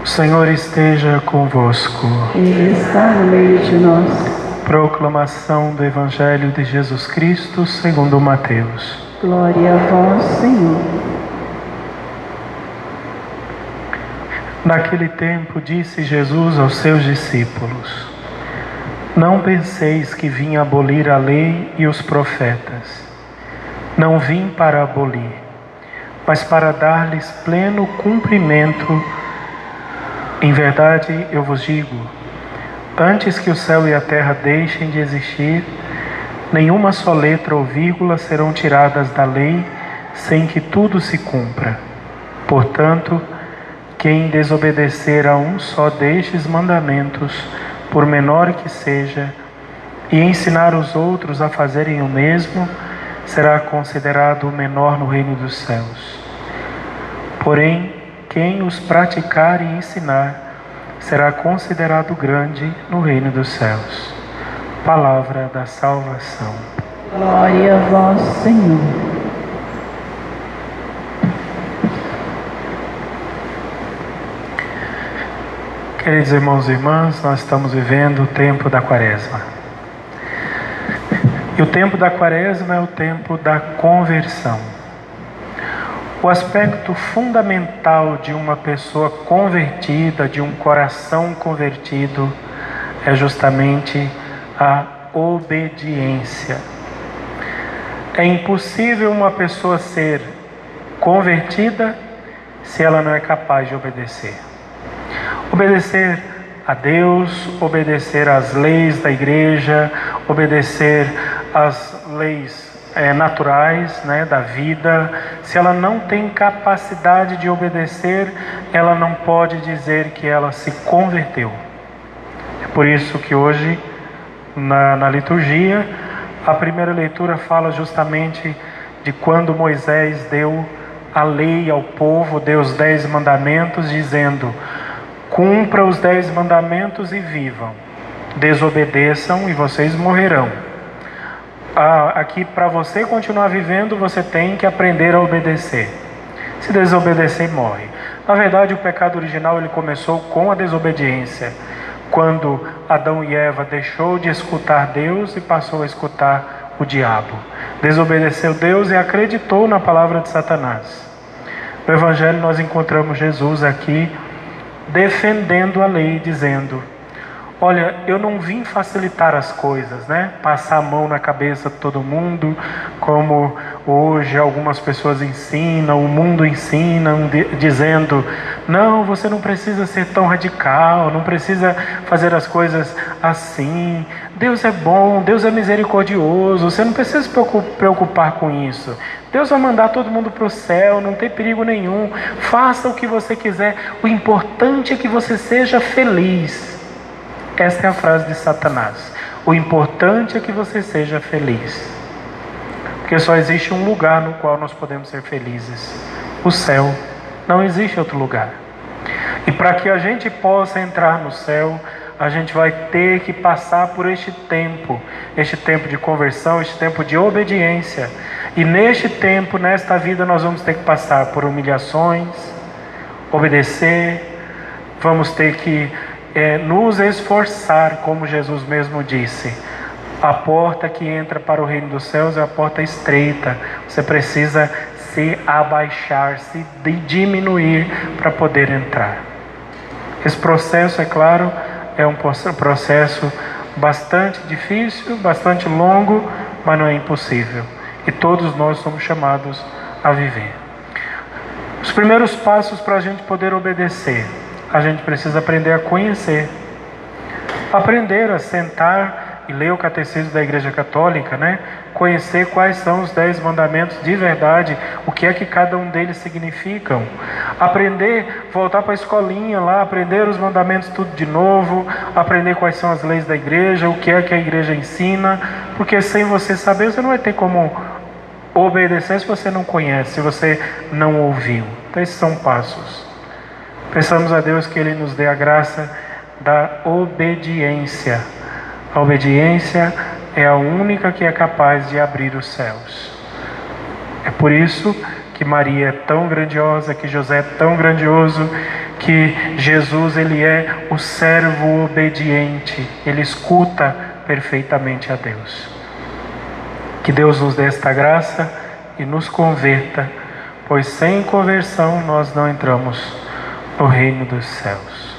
O Senhor esteja convosco. Ele está no meio de nós. Proclamação do Evangelho de Jesus Cristo segundo Mateus. Glória a vós, Senhor. Naquele tempo disse Jesus aos seus discípulos: Não penseis que vim abolir a lei e os profetas. Não vim para abolir, mas para dar-lhes pleno cumprimento. Em verdade, eu vos digo, antes que o céu e a terra deixem de existir, nenhuma só letra ou vírgula serão tiradas da lei, sem que tudo se cumpra. Portanto, quem desobedecer a um só destes mandamentos, por menor que seja, e ensinar os outros a fazerem o mesmo, será considerado o menor no reino dos céus. Porém, quem os praticar e ensinar, será considerado grande no reino dos céus. Palavra da salvação. Glória a vós, Senhor. Queridos irmãos e irmãs, nós estamos vivendo o tempo da Quaresma. E o tempo da Quaresma é o tempo da conversão. O aspecto fundamental de uma pessoa convertida, de um coração convertido, é justamente a obediência. É impossível uma pessoa ser convertida se ela não é capaz de obedecer. Obedecer a Deus, obedecer às leis da igreja, obedecer às leis naturais, da vida. Se ela não tem capacidade de obedecer, ela não pode dizer que ela se converteu. É por isso que hoje, na liturgia, a primeira leitura fala justamente de quando Moisés deu a lei ao povo, deu os 10 mandamentos, dizendo: cumpra os 10 mandamentos e vivam, desobedeçam e vocês morrerão. Aqui, para você continuar vivendo, você tem que aprender a obedecer. Se desobedecer, morre. Na verdade, o pecado original ele começou com a desobediência, quando Adão e Eva deixou de escutar Deus e passou a escutar o diabo. Desobedeceu Deus e acreditou na palavra de Satanás. No Evangelho nós encontramos Jesus aqui defendendo a lei, dizendo: olha, eu não vim facilitar as coisas, passar a mão na cabeça de todo mundo, como hoje algumas pessoas ensinam, o mundo ensina, dizendo: não, você não precisa ser tão radical, não precisa fazer as coisas assim. Deus é bom, Deus é misericordioso, você não precisa se preocupar com isso. Deus vai mandar todo mundo para o céu, não tem perigo nenhum. Faça o que você quiser, o importante é que você seja feliz. Esta é a frase de Satanás. O importante é que você seja feliz. Porque só existe um lugar no qual nós podemos ser felizes: o céu. Não existe outro lugar. E para que a gente possa entrar no céu, a gente vai ter que passar por este tempo de conversão, este tempo de obediência. E neste tempo, nesta vida, nós vamos ter que passar por humilhações, obedecer, vamos ter que nos esforçar, como Jesus mesmo disse. A porta que entra para o reino dos céus é a porta estreita. Você precisa se abaixar, se diminuir para poder entrar. Esse processo, é claro, é um processo bastante difícil, bastante longo, mas não é impossível. E todos nós somos chamados a viver. Os primeiros passos para a gente poder obedecer: a gente precisa aprender a conhecer, aprender a sentar e ler o catecismo da Igreja Católica, conhecer quais são os 10 mandamentos de verdade, o que é que cada um deles significam, aprender, voltar para a escolinha lá, aprender os mandamentos tudo de novo, aprender quais são as leis da igreja, o que é que a igreja ensina, porque sem você saber, você não vai ter como obedecer se você não conhece, se você não ouviu. Então esses são passos. Peçamos a Deus que Ele nos dê a graça da obediência. A obediência é a única que é capaz de abrir os céus. É por isso que Maria é tão grandiosa, que José é tão grandioso, que Jesus ele é o servo obediente, ele escuta perfeitamente a Deus. Que Deus nos dê esta graça e nos converta, pois sem conversão nós não entramos no reino dos céus.